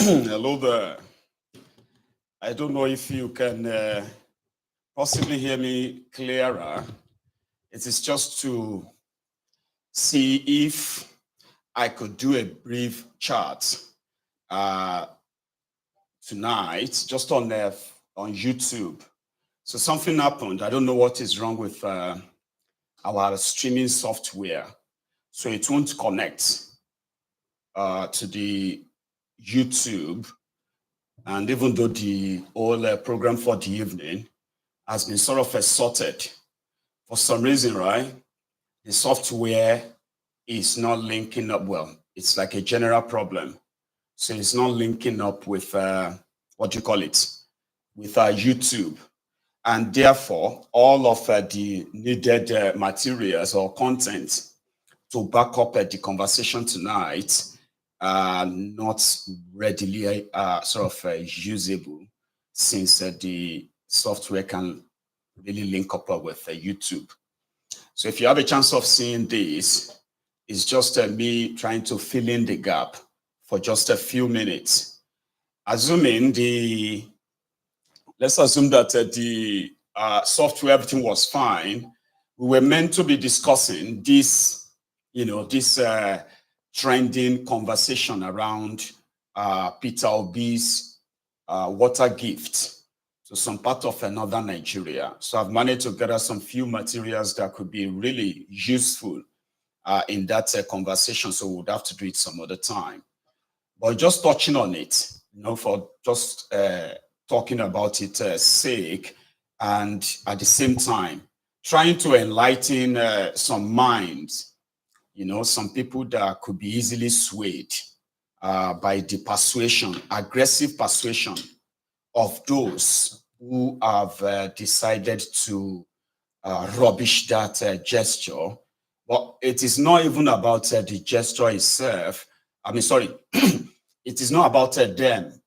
Hello there. I don't know if you can possibly hear me clearer. It is just to see if I could do a brief chat uh, tonight, just on YouTube. So something happened. I don't know what is wrong with our streaming software. So it won't connect to the YouTube. And even though the whole program for the evening has been sort of sorted, for some reason, right, the software is not linking up well. It's like a general problem. So it's not linking up with, what do you call it, with YouTube. And therefore, all of the needed materials or content to back up the conversation tonight are not readily usable, since the software can really link up with YouTube. So if you have a chance of seeing this, it's just me trying to fill in the gap for just a few minutes. Let's assume that the software, everything was fine. We were meant to be discussing this, this trending conversation around Peter Obi's water gift to some part of northern Nigeria. So I've managed to gather some few materials that could be really useful in that conversation. So we would have to do it some other time. But just touching on it, for just talking about it sake, and at the same time, trying to enlighten some minds, some people that could be easily swayed by the persuasion, aggressive persuasion of those who have decided to rubbish that gesture. But it is not even about the gesture itself. It is not about them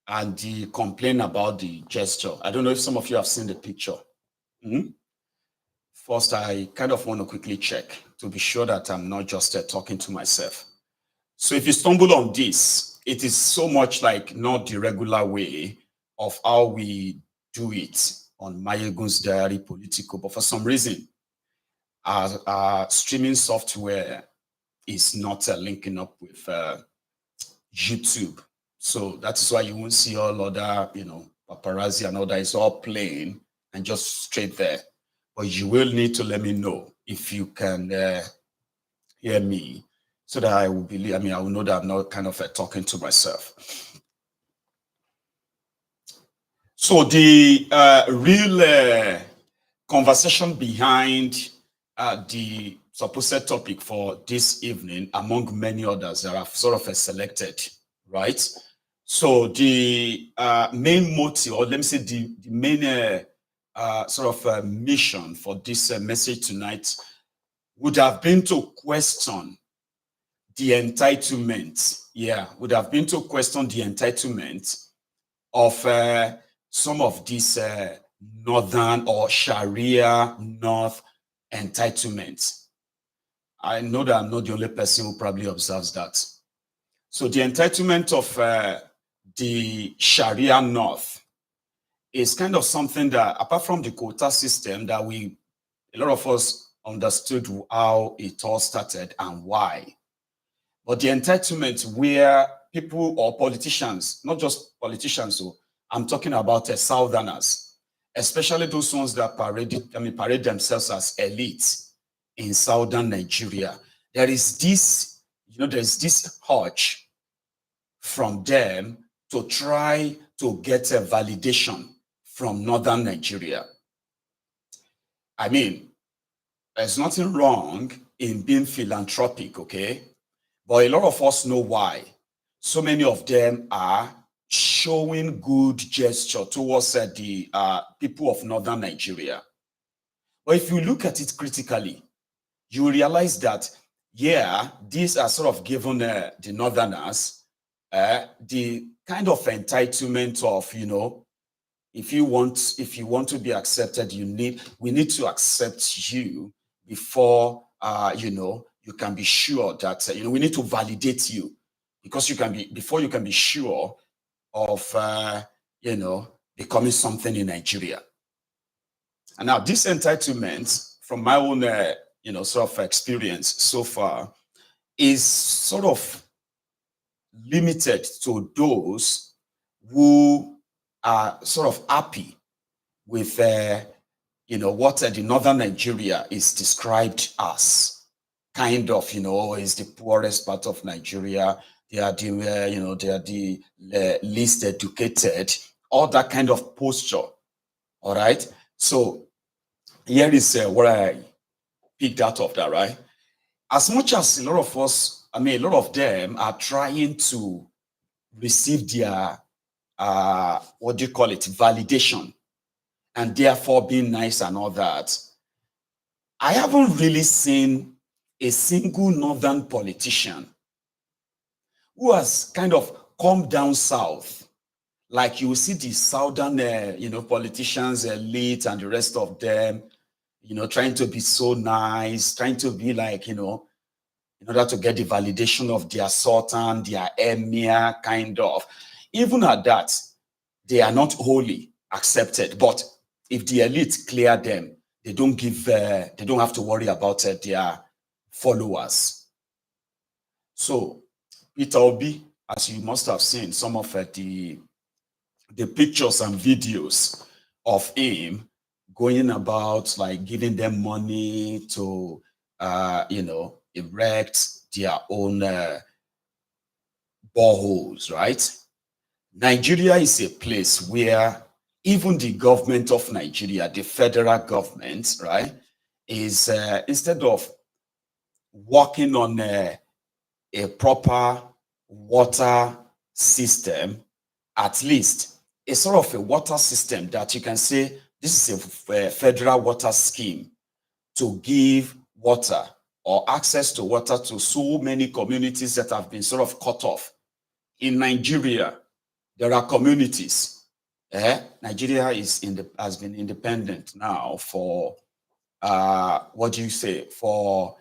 and the complaint about the gesture. I don't know if some of you have seen the picture. First, I kind of want to quickly check to be sure that I'm not just talking to myself. So if you stumble on this, it is so much like not the regular way of how we do it on Maiyegun's diary Politico, but for some reason, our streaming software is not linking up with YouTube. So that's why you won't see all other, paparazzi and all that. It's all plain and just straight there. But you will need to let me know if you can hear me, so that I will believe, I will know that I'm not kind of talking to myself. So the real conversation behind the supposed topic for this evening, among many others that I've sort of selected, right? So the main motive, or let me say the main mission for this message tonight would have been to question the entitlement. Would have been to question the entitlement of some of these northern or Sharia North entitlements. I know that I'm not the only person who probably observes that. So the entitlement of the Sharia North is kind of something that, apart from the quota system, that a lot of us understood how it all started and why. But the entitlement where people or politicians, not just politicians, so I'm talking about Southerners, especially those ones that parade themselves as elites in Southern Nigeria. There is this, there's this urge from them to try to get a validation from Northern Nigeria. There's nothing wrong in being philanthropic, okay? But a lot of us know why. So many of them are showing good gesture towards the people of Northern Nigeria. But if you look at it critically, you realize that, these are sort of given the Northerners the kind of entitlement of, if you want to be accepted, we need to accept you before you can be sure that we need to validate you because before you can be sure of, becoming something in Nigeria. And now this entitlement, from my own, sort of experience so far, is sort of limited to those who are sort of happy with, what the Northern Nigeria is described as. Kind of, is the poorest part of Nigeria. They are the, they are the least educated, all that kind of posture. All right. So here is what I picked out of that, right? As much as a lot of us, a lot of them are trying to receive their, what do you call it, validation, and therefore being nice and all that, I haven't really seen a single Northern politician who has kind of come down south. Like you see the Southern, politicians, elite and the rest of them, trying to be so nice, trying to be like, in order to get the validation of their Sultan, their Emir, kind of. Even at that, they are not wholly accepted. But if the elite clear them, they don't have to worry about their followers. So Peter Obi, as you must have seen some of the pictures and videos of him going about, like giving them money to, erect their own boreholes, right? Nigeria is a place where even the government of Nigeria, the federal government, right, is instead of working on a proper water system, at least a sort of a water system that you can say this is a federal water scheme to give water or access to water to so many communities that have been sort of cut off. In Nigeria, there are communities. Nigeria has been independent now for for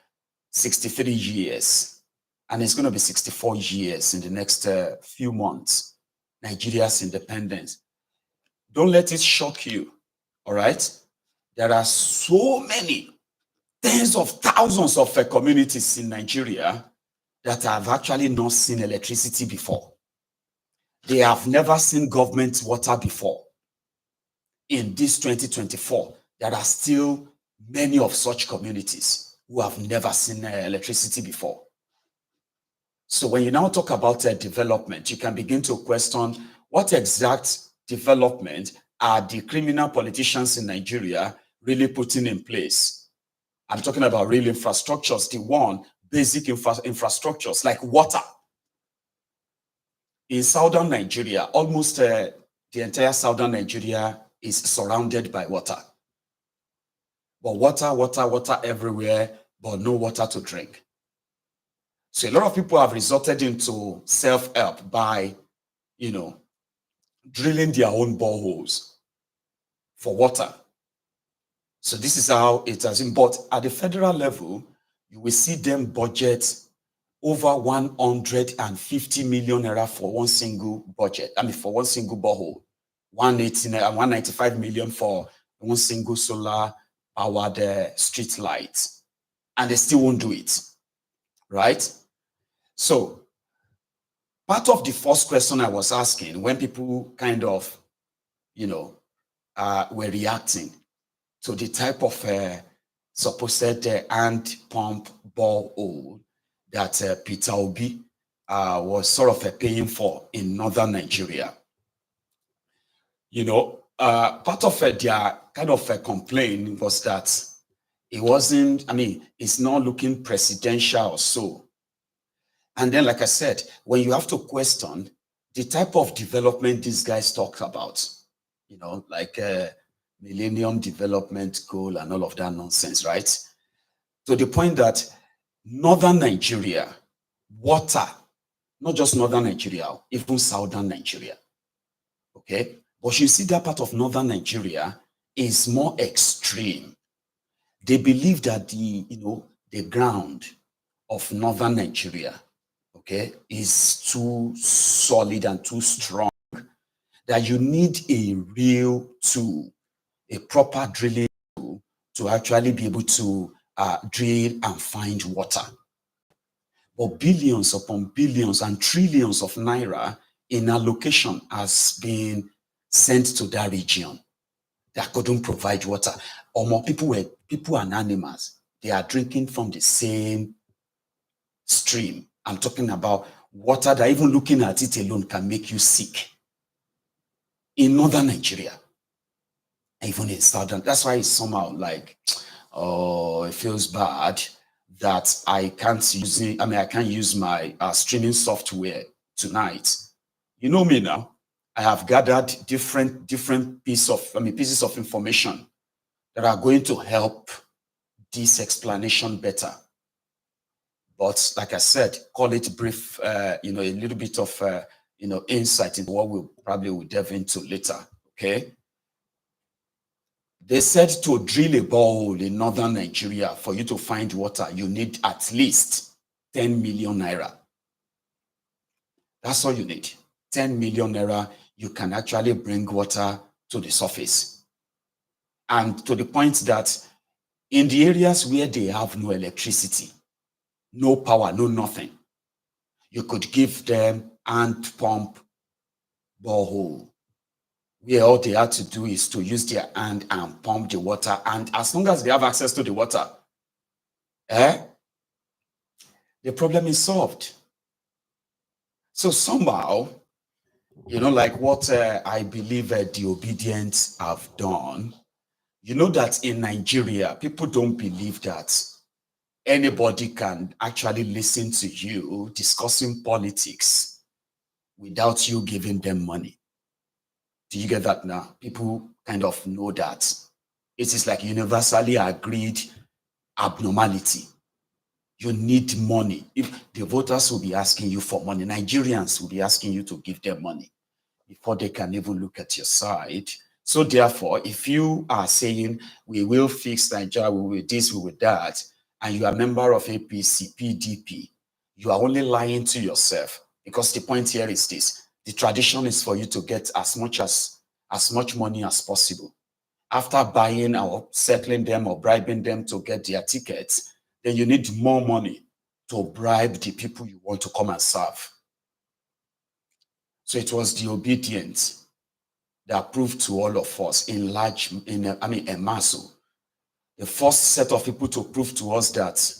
63 years, and it's going to be 64 years in the next few months. Nigeria's independence. Don't let it shock you. All right, there are so many tens of thousands of communities in Nigeria that have actually not seen electricity before. They have never seen government water before. In this 2024, there are still many of such communities who have never seen electricity before. So when you now talk about development, you can begin to question what exact development are the criminal politicians in Nigeria really putting in place. I'm talking about real infrastructures, basic infrastructures like water. In southern Nigeria, almost the entire southern Nigeria is surrounded by water. But water everywhere, but no water to drink. So a lot of people have resorted into self-help by, drilling their own boreholes for water. So this is how it has been. But at the federal level, you will see them budget over 150 million naira for one single budget. For one single borehole. 195 million for one single solar powered street light. And they still won't do it. Right? So part of the first question I was asking when people kind of, were reacting to the type of supposed hand pump borehole that Peter Obi was sort of paying for in northern Nigeria. Part of their kind of a complaint was that it wasn't, it's not looking presidential or so. And then, like I said, when you have to question the type of development these guys talk about, like Millennium Development Goal and all of that nonsense, right? To the point that northern Nigeria, water, not just northern Nigeria, even southern Nigeria, okay? But you see that part of northern Nigeria is more extreme. They believe that the ground of northern Nigeria okay, is too solid and too strong, that you need a real tool, a proper drilling tool to actually be able to drill and find water. But billions upon billions and trillions of naira in allocation has been sent to that region that couldn't provide water. Or more people and animals, they are drinking from the same stream. I'm talking about water that even looking at it alone can make you sick. In northern Nigeria, even in southern, that's why it's somehow like, oh, it feels bad that I can't use my streaming software tonight. You know me now. I have gathered different pieces of information that are going to help this explanation better. But like I said, call it brief, a little bit of, insight into what we'll probably delve into later, okay? They said to drill a borehole in northern Nigeria, for you to find water, you need at least 10 million naira. That's all you need. 10 million naira, you can actually bring water to the surface. And to the point that in the areas where they have no electricity, no power, no nothing, you could give them hand pump borehole, where all they have to do is to use their hand and pump the water. And as long as they have access to the water, the problem is solved. So somehow, like what I believe the obedient have done, that in Nigeria, people don't believe that anybody can actually listen to you discussing politics without you giving them money. Do you get that now? People kind of know that. It is like universally agreed abnormality. You need money. If the voters will be asking you for money, Nigerians will be asking you to give them money before they can even look at your side. So therefore, if you are saying, we will fix Nigeria, we will this, we will that, and you are a member of APC, PDP, you are only lying to yourself, because the point here is this: the tradition is for you to get as much money as possible. After buying or settling them or bribing them to get their tickets, then you need more money to bribe the people you want to come and serve. So it was the obedience that proved to all of us in mass. The first set of people to prove to us that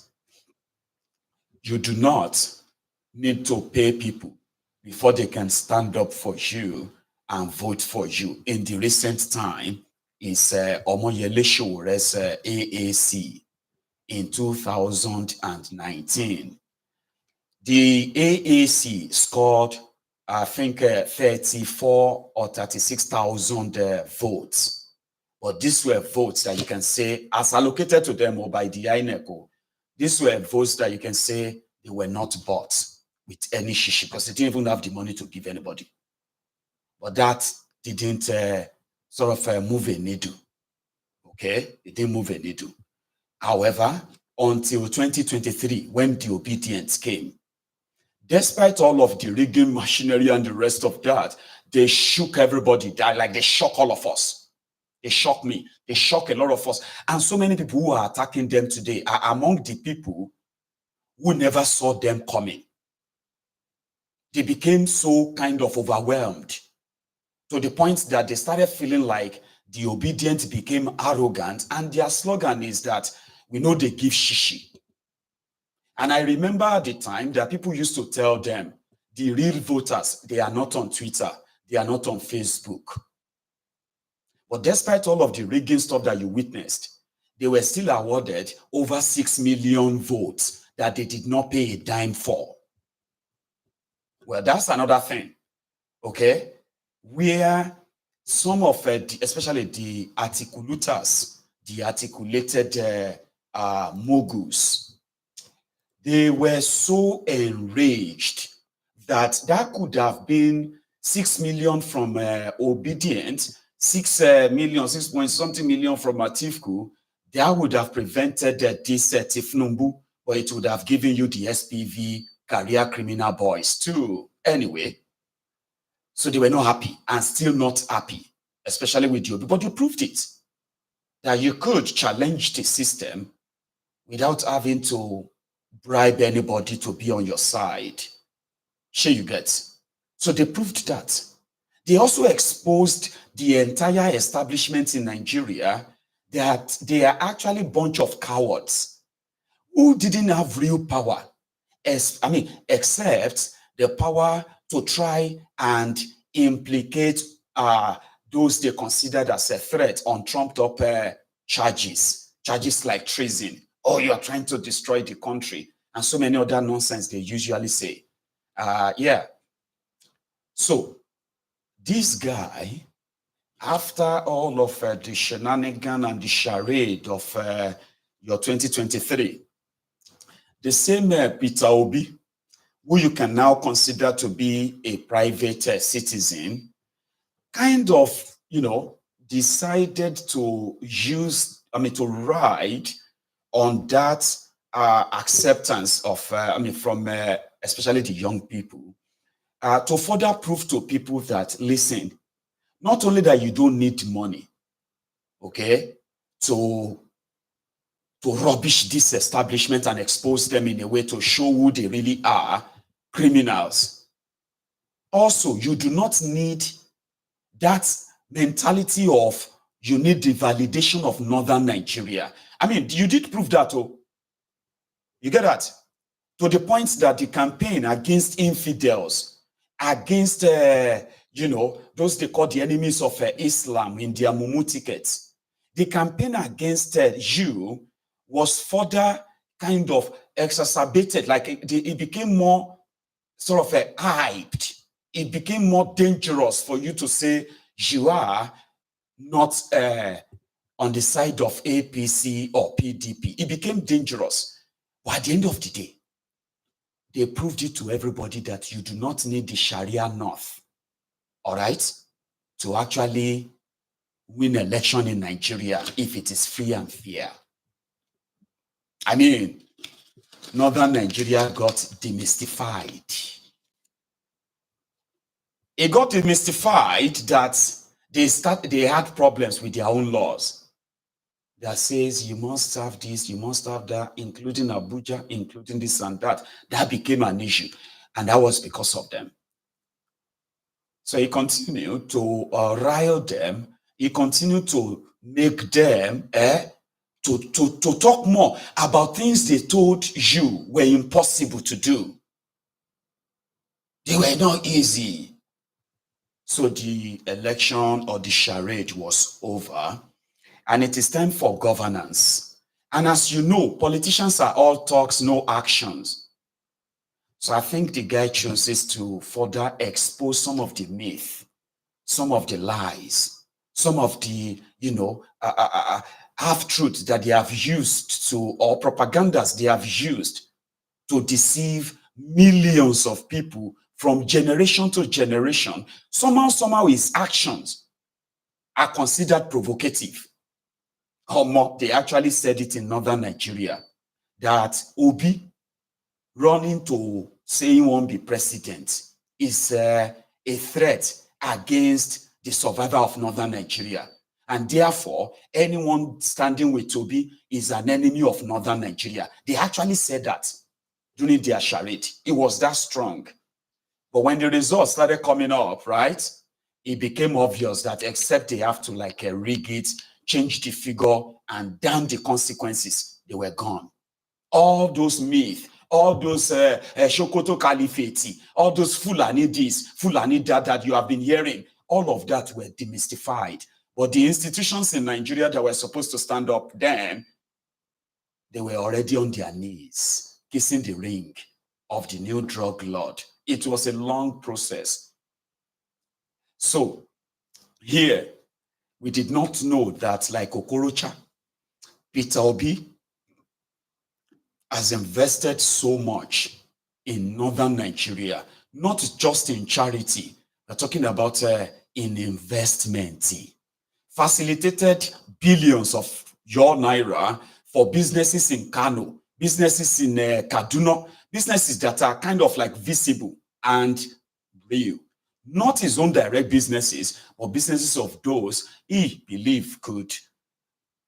you do not need to pay people before they can stand up for you and vote for you in the recent time is Omoyele Showore's AAC in 2019. The AAC scored, I think, 34 or 36,000 votes. But these were votes that you can say, as allocated to them or by the INEC, these were votes that you can say they were not bought with any shishi, because they didn't even have the money to give anybody. But that didn't move a needle. Okay, it didn't move a needle. However, until 2023, when the obedience came, despite all of the rigging machinery and the rest of that, they shook everybody. They shock all of us. They shock me. They shock a lot of us. And so many people who are attacking them today are among the people who never saw them coming. They became so kind of overwhelmed to the point that they started feeling like the obedient became arrogant, and their slogan is that we know they give shishi. And I remember at the time that people used to tell them, the real voters, they are not on Twitter, they are not on Facebook. But despite all of the rigging stuff that you witnessed, they were still awarded over 6 million votes that they did not pay a dime for. Well, that's another thing, okay? Where some of, especially the articulators, the articulated moguls, they were so enraged that could have been 6 million from Obedient, 6 point something million from Atifku. That would have prevented this Tifnumbu, but it would have given you the SPV career criminal boys too. Anyway, so they were not happy and still not happy, especially with you. But you proved it, that you could challenge the system without having to bribe anybody to be on your side. Sure you get. So they proved that. They also exposed the entire establishment in Nigeria that they are actually a bunch of cowards who didn't have real power, except the power to try and implicate those they considered as a threat on trumped-up charges like treason, or you are trying to destroy the country, and so many other nonsense they usually say. Yeah. So this guy, after all of the shenanigan and the charade of your 2023, the same Peter Obi, who you can now consider to be a private citizen, kind of, decided to to ride on that acceptance of, from especially the young people, to further prove to people that, listen, not only that you don't need money, okay, to rubbish this establishment and expose them in a way to show who they really are, criminals. Also, you do not need that mentality of you need the validation of Northern Nigeria. I mean, you did prove that, oh. You get that? To the point that the campaign against infidels, against, those they call the enemies of Islam in their mumu tickets, the campaign against you was further kind of exacerbated, like it became more sort of hyped. It became more dangerous for you to say you are not on the side of APC or PDP. It became dangerous. But at the end of the day, they proved it to everybody that you do not need the Sharia North, all right, to actually win election in Nigeria if it is free and fair. I mean, Northern Nigeria got demystified. It got demystified that they had problems with their own laws that says you must have this, you must have that, including Abuja, including this and that. That became an issue, and that was because of them. So he continued to rile them. He continued to make them to talk more about things they told you were impossible to do. They were not easy. So the election or the charade was over, and it is time for governance. And as you know, politicians are all talks, no actions. So I think the guy chooses to further expose some of the myth, some of the lies, some of the, half-truths that they have used to, or propagandas they have used to deceive millions of people from generation to generation. Somehow his actions are considered provocative. They actually said it in Northern Nigeria, that Obi running to say he won't be president is a threat against the survival of Northern Nigeria. And therefore, anyone standing with Obi is an enemy of Northern Nigeria. They actually said that during their charade. It was that strong. But when the results started coming up, right, it became obvious that except they have to rig it, change the figure, and damn the consequences, they were gone. All those myths, all those Shokoto Caliphate, all those Fulani this, Fulani that you have been hearing, all of that were demystified. But the institutions in Nigeria that were supposed to stand up then, they were already on their knees, kissing the ring of the new drug lord. It was a long process. So here, we did not know that, like Okorocha, Peter Obi has invested so much in Northern Nigeria, not just in charity. We're talking about in investment. Facilitated billions of your naira for businesses in Kano, businesses in Kaduna, businesses that are kind of like visible and real. Not his own direct businesses, but businesses of those he believed could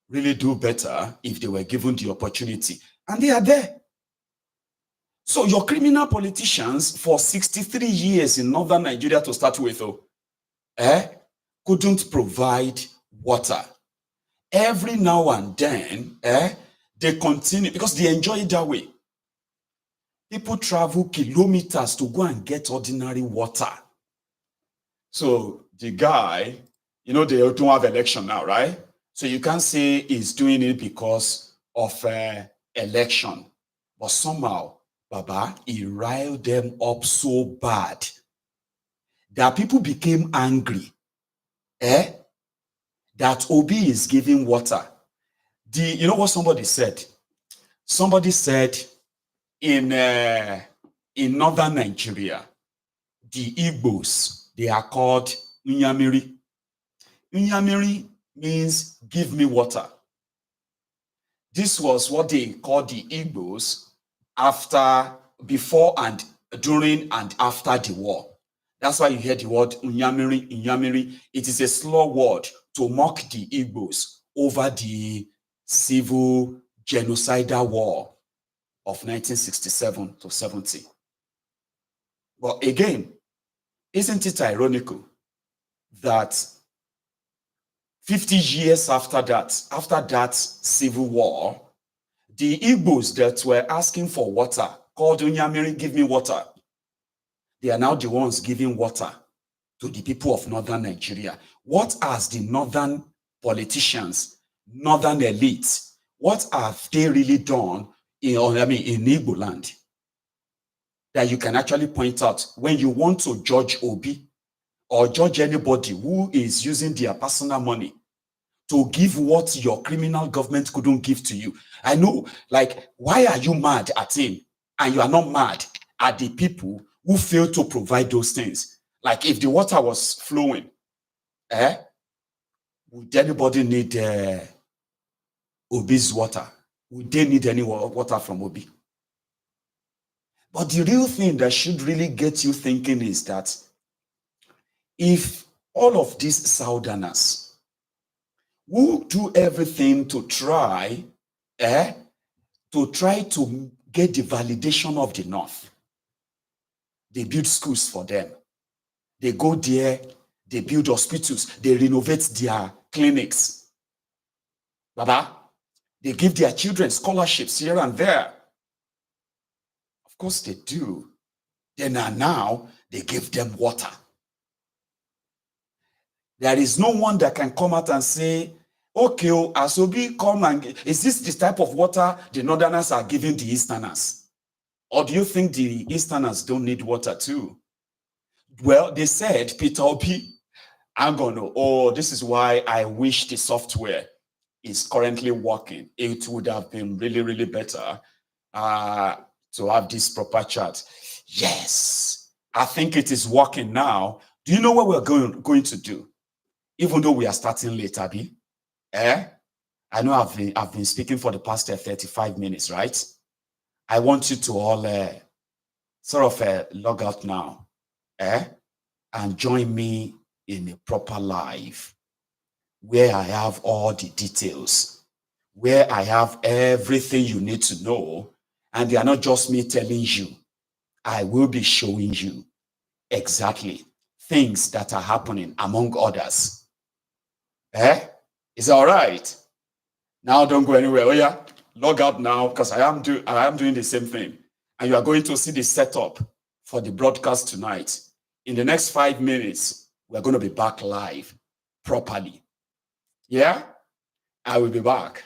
really do better if they were given the opportunity. And they are there. So your criminal politicians for 63 years in northern Nigeria to start with, couldn't provide water. Every now and then, they continue because they enjoy it that way. People travel kilometers to go and get ordinary water. So the guy, they don't have election now, right? So you can't say he's doing it because of election. But somehow, Baba, he riled them up so bad that people became angry. That Obi is giving water. You know what somebody said? Somebody said in northern Nigeria, the Igbos, they are called Unyamiri. Unyamiri means give me water. This was what they called the Igbos before and during and after the war. That's why you hear the word Unyamiri, Unyamiri. It is a slow word to mock the Igbos over the civil genocidal war of 1967 to 70. But again, isn't it ironical that 50 years after that civil war, the Igbos that were asking for water, called Unyamiri, give me water, they are now the ones giving water to the people of northern Nigeria. What has the northern politicians, northern elites, what have they really done in Igbo land that you can actually point out when you want to judge Obi or judge anybody who is using their personal money to give what your criminal government couldn't give to you? I know, like, why are you mad at him and you are not mad at the people who failed to provide those things? Like, if the water was flowing, would anybody need Obi's water? Would they need any water from Obi? But the real thing that should really get you thinking is that if all of these Southerners who do everything to try to get the validation of the North, they build schools for them. They go there, they build hospitals, they renovate their clinics. Baba, they give their children scholarships here and there. Of course they do. Then now they give them water. There is no one that can come out and say, okay, Asobi, come and is this the type of water the Northerners are giving the Easterners? Or do you think the Easterners don't need water too? Well, they said, Peter Obi, this is why I wish the software is currently working. It would have been really, really better to have this proper chart. Yes, I think it is working now. Do you know what we're going to do? Even though we are starting late, Abi, I know I've been speaking for the past 35 minutes, right? I want you to all log out now, and join me in a proper live where I have all the details, where I have everything you need to know, and they are not just me telling you. I will be showing you exactly things that are happening among others. Is that all right? Now don't go anywhere. Oh yeah, log out now because I am doing the same thing. And you are going to see the setup for the broadcast tonight. In the next 5 minutes, we're going to be back live properly. Yeah? I will be back.